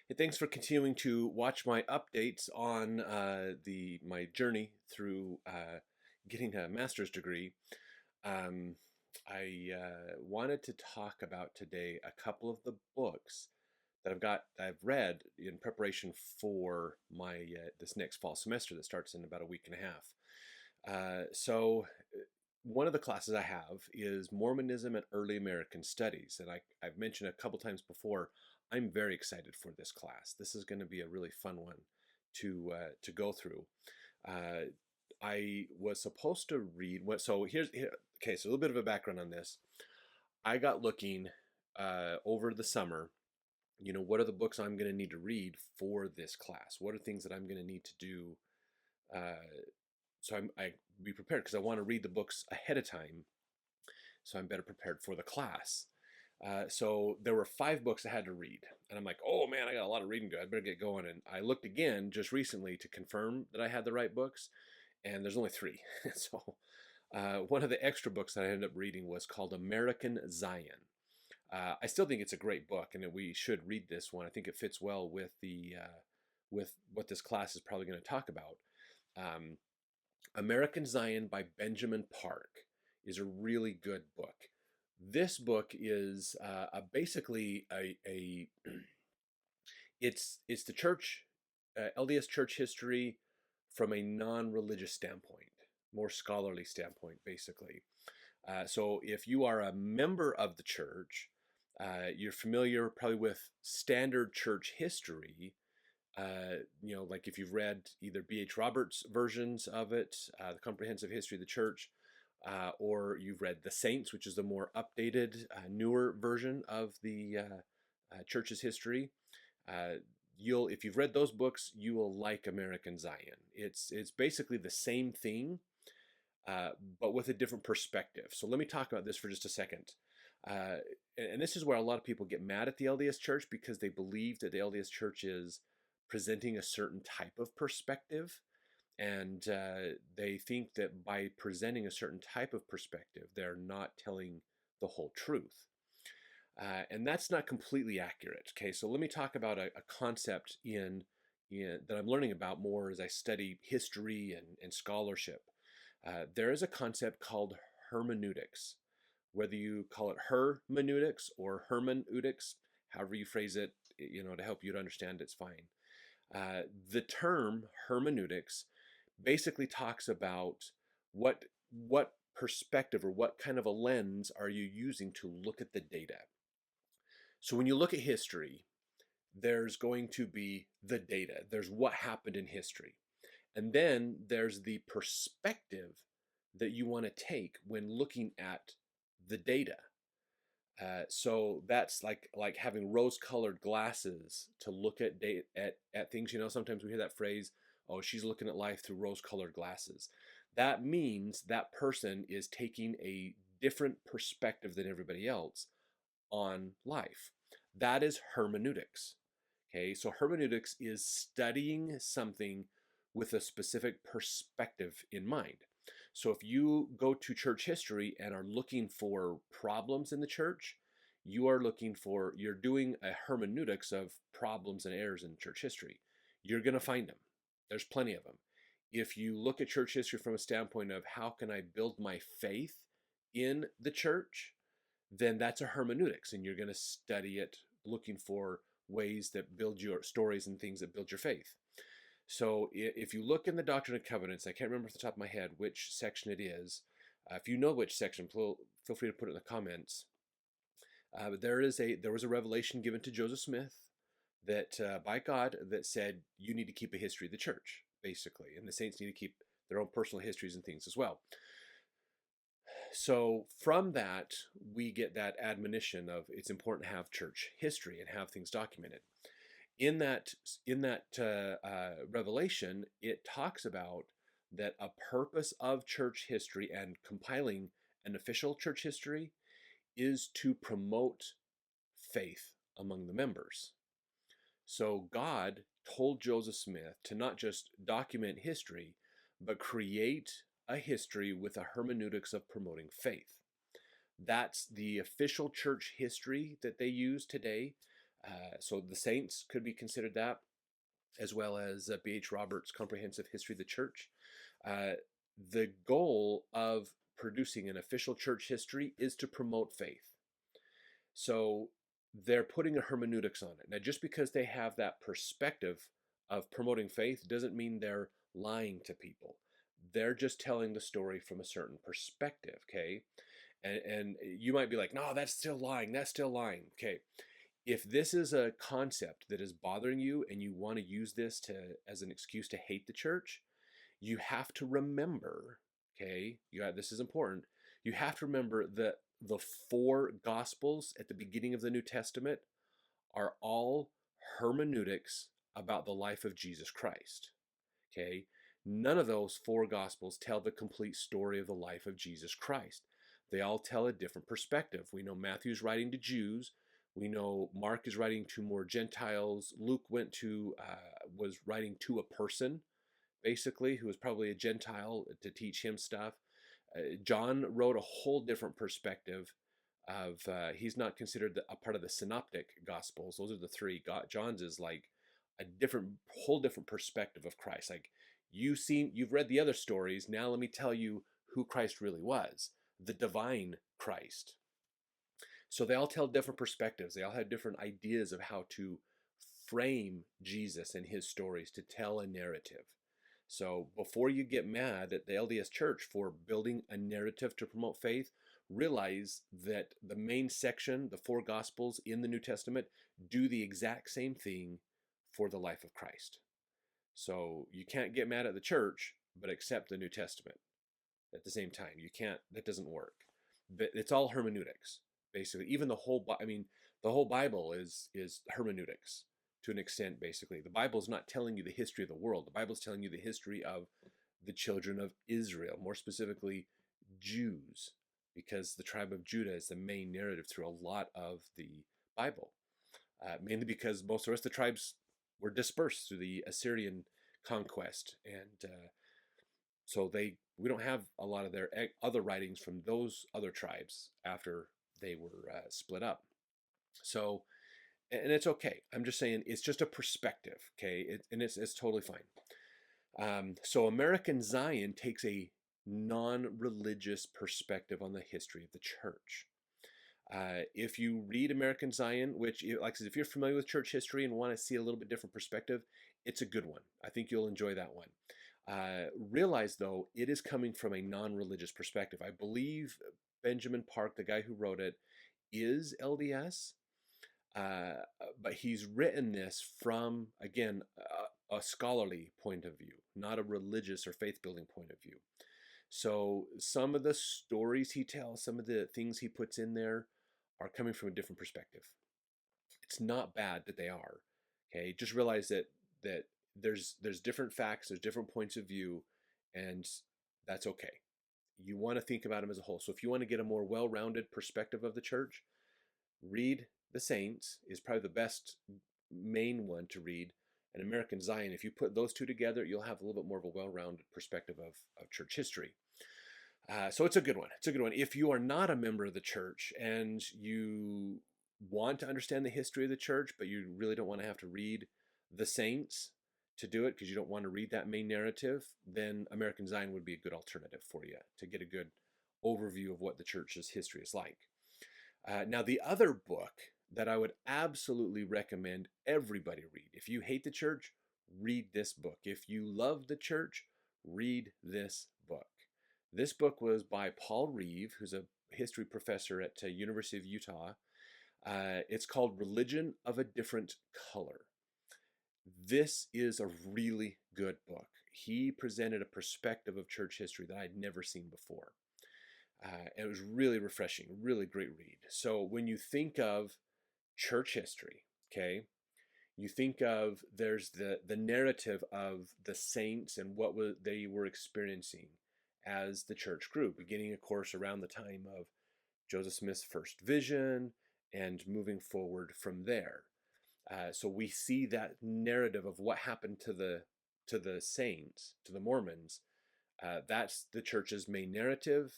Hey, thanks for continuing to watch my updates on my journey through getting a master's degree. Um, I wanted to talk about today a couple of the books that I've read in preparation for my this next fall semester that starts in about a week and a half. One of the classes I have is Mormonism and Early American Studies, and I've mentioned a couple times before. I'm very excited for this class. This is going to be a really fun one to go through. Uh, I was supposed to read what. Okay. So a little bit of a background on this. I got looking over the summer. What are the books I'm going to need to read for this class? What are things that I'm going to need to do uh, I be prepared because I want to read the books ahead of time, so I'm better prepared for the class. So there were 5 books I had to read, and I'm like, oh man, I got a lot of reading to do. I better get going. And I looked again just recently to confirm that I had the right books, and there's only 3. One of the extra books that I ended up reading was called American Zion. I still think it's a great book, and that we should read this one. I think it fits well with the with what this class is probably going to talk about. Um, American Zion by Benjamin Park is a really good book. This book is basically a it's the church, LDS church history from a non-religious standpoint, more scholarly standpoint, basically. So if you are a member of the church, you're familiar probably with standard church history. Like if you've read either B.H. Roberts' versions of it, the Comprehensive History of the Church, or you've read The Saints, which is the more updated, newer version of the church's history. If you've read those books, you will like American Zion. It's basically the same thing, but with a different perspective. So let me talk about this for just a second. Uh, and this is where a lot of people get mad at the LDS Church because they believe that the LDS Church is presenting a certain type of perspective. And they think that by presenting a certain type of perspective, they're not telling the whole truth. And that's not completely accurate. Okay, so let me talk about a concept that I'm learning about more as I study history and scholarship. There is a concept called hermeneutics. Whether you call it hermeneutics or hermeneutics, however you phrase it, to help you to understand, it's fine. The term hermeneutics basically talks about what perspective or what kind of a lens are you using to look at the data. So when you look at history, there's going to be the data. There's what happened in history. And then there's the perspective that you want to take when looking at the data. So that's like having rose-colored glasses to look at things. Sometimes we hear that phrase, "Oh, she's looking at life through rose-colored glasses." That means that person is taking a different perspective than everybody else on life. That is hermeneutics. Okay, so hermeneutics is studying something with a specific perspective in mind. So if you go to church history and are looking for problems in the church, you're doing a hermeneutics of problems and errors in church history. You're going to find them. There's plenty of them. If you look at church history from a standpoint of how can I build my faith in the church, then that's a hermeneutics, and you're going to study it looking for ways that build your stories and things that build your faith. So if you look in the Doctrine and Covenants, I can't remember off the top of my head which section it is. If you know which section, feel free to put it in the comments. But there was a revelation given to Joseph Smith that by God that said you need to keep a history of the church, basically, and the saints need to keep their own personal histories and things as well. So from that, we get that admonition of it's important to have church history and have things documented. In that revelation, it talks about that a purpose of church history and compiling an official church history is to promote faith among the members. So God told Joseph Smith to not just document history, but create a history with a hermeneutics of promoting faith. That's the official church history that they use today. So the saints could be considered that, as well as B.H. Roberts' Comprehensive History of the Church. Uh, the goal of producing an official church history is to promote faith. So they're putting a hermeneutics on it. Now, just because they have that perspective of promoting faith doesn't mean they're lying to people. They're just telling the story from a certain perspective, okay? And you might be like, no, that's still lying. That's still lying. Okay. If this is a concept that is bothering you and you want to use this to as an excuse to hate the church, you have to remember, okay, this is important. You have to remember that the four gospels at the beginning of the New Testament are all hermeneutics about the life of Jesus Christ. Okay? None of those four gospels tell the complete story of the life of Jesus Christ. They all tell a different perspective. We know Matthew's writing to Jews. We know Mark is writing to more Gentiles. Luke was writing to a person, basically, who was probably a Gentile to teach him stuff. John wrote a whole different perspective of, he's not considered a part of the synoptic gospels. Those are the three. John's is like a whole different perspective of Christ. Like, you've read the other stories. Now let me tell you who Christ really was, the divine Christ. So they all tell different perspectives. They all have different ideas of how to frame Jesus and his stories to tell a narrative. So before you get mad at the LDS Church for building a narrative to promote faith, realize that the main section, the four Gospels in the New Testament, do the exact same thing for the life of Christ. So you can't get mad at the church, but accept the New Testament at the same time. You can't, that doesn't work. But it's all hermeneutics, basically. Even the whole, the whole Bible is hermeneutics to an extent, basically. The Bible is not telling you the history of the world. The Bible is telling you the history of the children of Israel, more specifically Jews, because the tribe of Judah is the main narrative through a lot of the Bible, mainly because most of the rest of the tribes were dispersed through the Assyrian conquest, and so we don't have a lot of their other writings from those other tribes after they were split up. So, and it's okay. I'm just saying it's just a perspective, okay? And it's totally fine. So American Zion takes a non-religious perspective on the history of the church. If you read American Zion, which, like I said, if you're familiar with church history and want to see a little bit different perspective, it's a good one. I think you'll enjoy that one. Realize, though, it is coming from a non-religious perspective. I believe Benjamin Park, the guy who wrote it, is LDS, but he's written this from, again, a scholarly point of view, not a religious or faith-building point of view. So some of the stories he tells, some of the things he puts in there are coming from a different perspective. It's not bad that they are. Okay, just realize that there's different facts, there's different points of view, and that's okay. You want to think about them as a whole. So if you want to get a more well-rounded perspective of the church, read the Saints is probably the best main one to read. And American Zion, if you put those two together, you'll have a little bit more of a well-rounded perspective of church history. So it's a good one. It's a good one. If you are not a member of the church and you want to understand the history of the church, but you really don't want to have to read the Saints to do it because you don't want to read that main narrative, then American Zion would be a good alternative for you to get a good overview of what the church's history is like. Now, the other book that I would absolutely recommend everybody read, if you hate the church, read this book. If you love the church, read this book. This book was by Paul Reeve, who's a history professor at University of Utah. It's called Religion of a Different Color. This is a really good book. He presented a perspective of church history that I'd never seen before. And it was really refreshing, really great read. So when you think of church history, okay, you think of there's the narrative of the saints and what they were experiencing as the church grew, beginning, of course, around the time of Joseph Smith's first vision and moving forward from there. So we see that narrative of what happened to the saints, to the Mormons. That's the church's main narrative.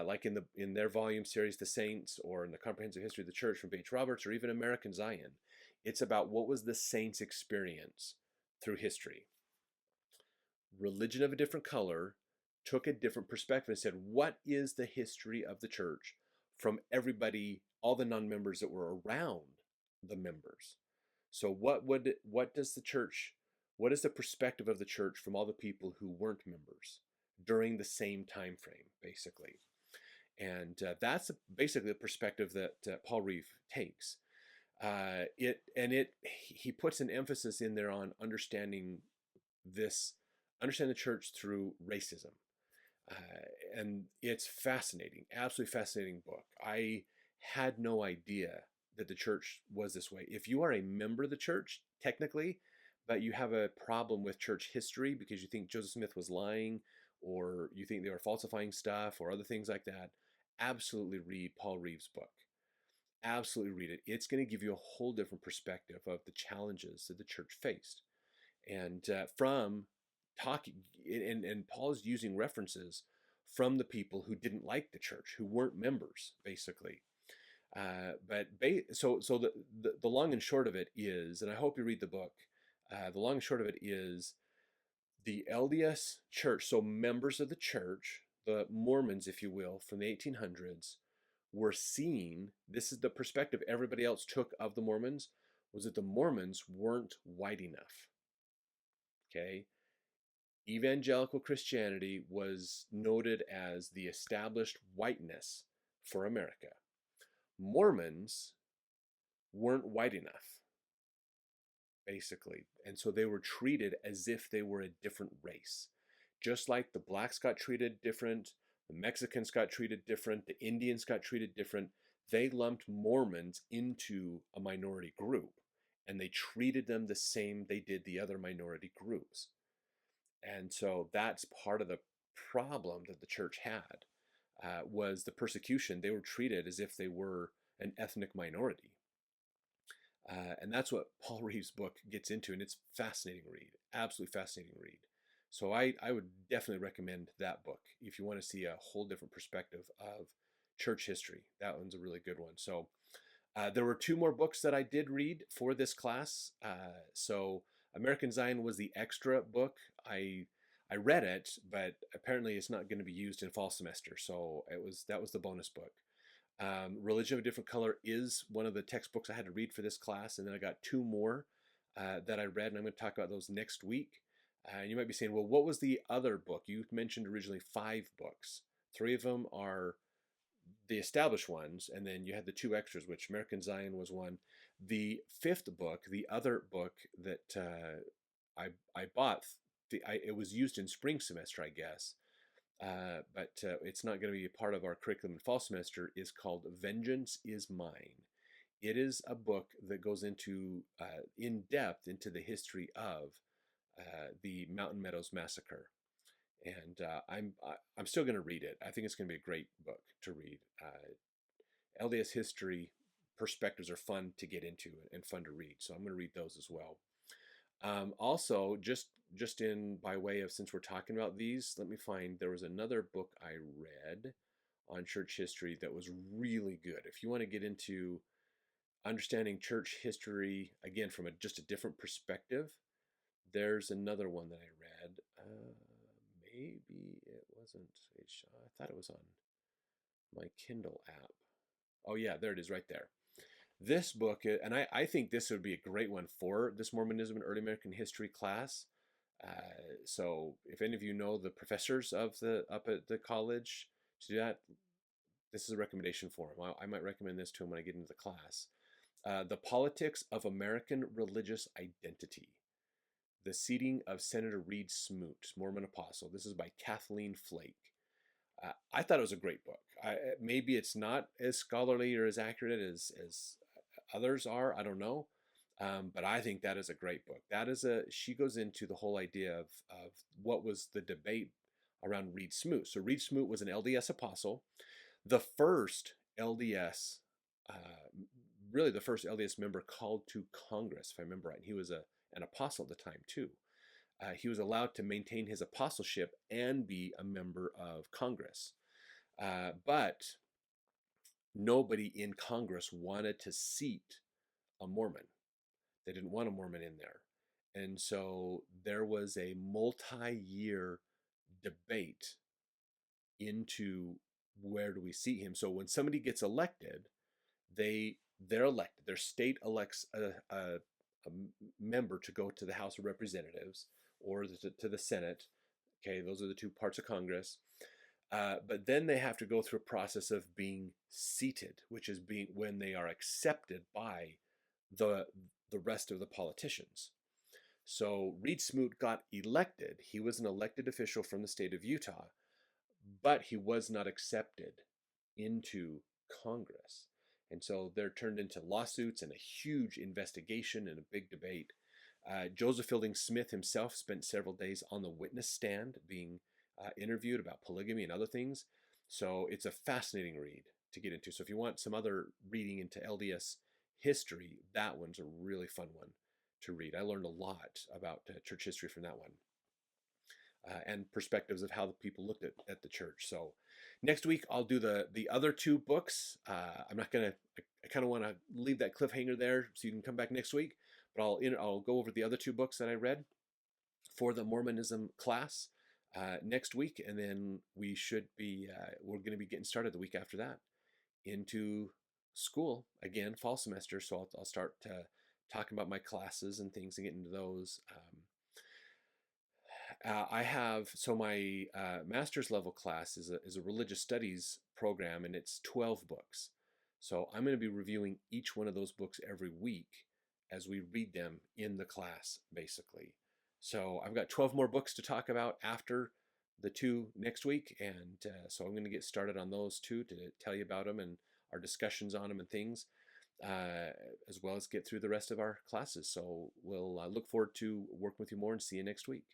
Like in their volume series, The Saints, or in the Comprehensive History of the Church from B.H. Roberts, or even American Zion. It's about what was the saints' experience through history. Religion of a different color took a different perspective and said, what is the history of the church from everybody, all the non-members that were around the members? So what does the church, what is the perspective of the church from all the people who weren't members during the same time frame, basically? And that's basically the perspective that Paul Reeve takes. He puts an emphasis in there on this, understand the church through racism, and it's fascinating, absolutely fascinating book. I had no idea that the church was this way. If you are a member of the church, technically, but you have a problem with church history because you think Joseph Smith was lying, or you think they were falsifying stuff, or other things like that, absolutely read Paul Reeves' book. Absolutely read it. It's going to give you a whole different perspective of the challenges that the church faced. And from talking, and Paul's using references from the people who didn't like the church, who weren't members, basically. So the long and short of it is, and I hope you read the book. The long and short of it is the LDS church, so members of the church, the Mormons, if you will, from the 1800s, were seeing, this is the perspective everybody else took of the Mormons, was that the Mormons weren't white enough. Okay? Evangelical Christianity was noted as the established whiteness for America. Mormons weren't white enough, basically. And so they were treated as if they were a different race. Just like the blacks got treated different, the Mexicans got treated different, the Indians got treated different, they lumped Mormons into a minority group, and they treated them the same they did the other minority groups. And so that's part of the problem that the church had, was the persecution. They were treated as if they were an ethnic minority. And that's what Paul Reeves' book gets into, and it's fascinating read, absolutely fascinating read. So I would definitely recommend that book if you want to see a whole different perspective of church history. That one's a really good one. So there were two more books that I did read for this class. So American Zion was the extra book. I read it, but apparently it's not going to be used in fall semester. So that was the bonus book. Religion of a Different Color is one of the textbooks I had to read for this class, and then I got two more that I read, and I'm going to talk about those next week. And you might be saying, well, what was the other book? You mentioned originally 5 books. 3 of them are the established ones, and then you had the 2 extras, which American Zion was one. The 5th book, the other book that I bought, it was used in spring semester, I guess, but it's not going to be a part of our curriculum in fall semester, is called Vengeance is Mine. It is a book that goes into in depth into the history of the Mountain Meadows Massacre, and I'm still going to read it. I think it's going to be a great book to read. LDS history perspectives are fun to get into and fun to read, so I'm going to read those as well. Also, just in by way of, since we're talking about these, let me find, there was another book I read on church history that was really good. If you want to get into understanding church history, again, from just a different perspective, there's another one that I read. Maybe it wasn't, I thought it was on my Kindle app. Oh yeah, there it is right there. This book, and I think this would be a great one for this Mormonism and Early American History class. So if any of you know the professors up at the college to do that, this is a recommendation for them. I might recommend this to them when I get into the class. The Politics of American Religious Identity. The Seating of Senator Reed Smoot, Mormon Apostle. This is by Kathleen Flake. I thought it was a great book. Maybe it's not as scholarly or as accurate as others are. I don't know. But I think that is a great book. She goes into the whole idea of what was the debate around Reed Smoot. So Reed Smoot was an LDS apostle, the first LDS, really the first LDS member called to Congress, if I remember right. And he was an apostle at the time too. He was allowed to maintain his apostleship and be a member of Congress. But nobody in Congress wanted to seat a Mormon. They didn't want a Mormon in there. And so there was a multi-year debate into where do we seat him. So when somebody gets elected, they're elected. Their state elects a member to go to the House of Representatives or to the Senate. Okay, those are the two parts of Congress. But then they have to go through a process of being seated, which is being when they are accepted by the the rest of the politicians. So Reed Smoot got elected. He was an elected official from the state of Utah, but he was not accepted into Congress. And so they're turned into lawsuits and a huge investigation and a big debate. Joseph Fielding Smith himself spent several days on the witness stand being interviewed about polygamy and other things. So it's a fascinating read to get into. So if you want some other reading into LDS history, that one's a really fun one to read. I learned a lot about church history from that one. And perspectives of how the people looked at the church. So next week I'll do the other two books. I'm not gonna. I kind of want to leave that cliffhanger there so you can come back next week. But I'll go over the other two books that I read for the Mormonism class next week, and then we're going to be getting started the week after that into school again, fall semester. So I'll start talking about my classes and things and get into those. I have so my master's level class is a religious studies program, and it's 12 books. So I'm going to be reviewing each one of those books every week as we read them in the class, basically. So I've got 12 more books to talk about after the two next week, and so I'm going to get started on those two to tell you about them and our discussions on them and things, as well as get through the rest of our classes. So we'll look forward to working with you more and see you next week.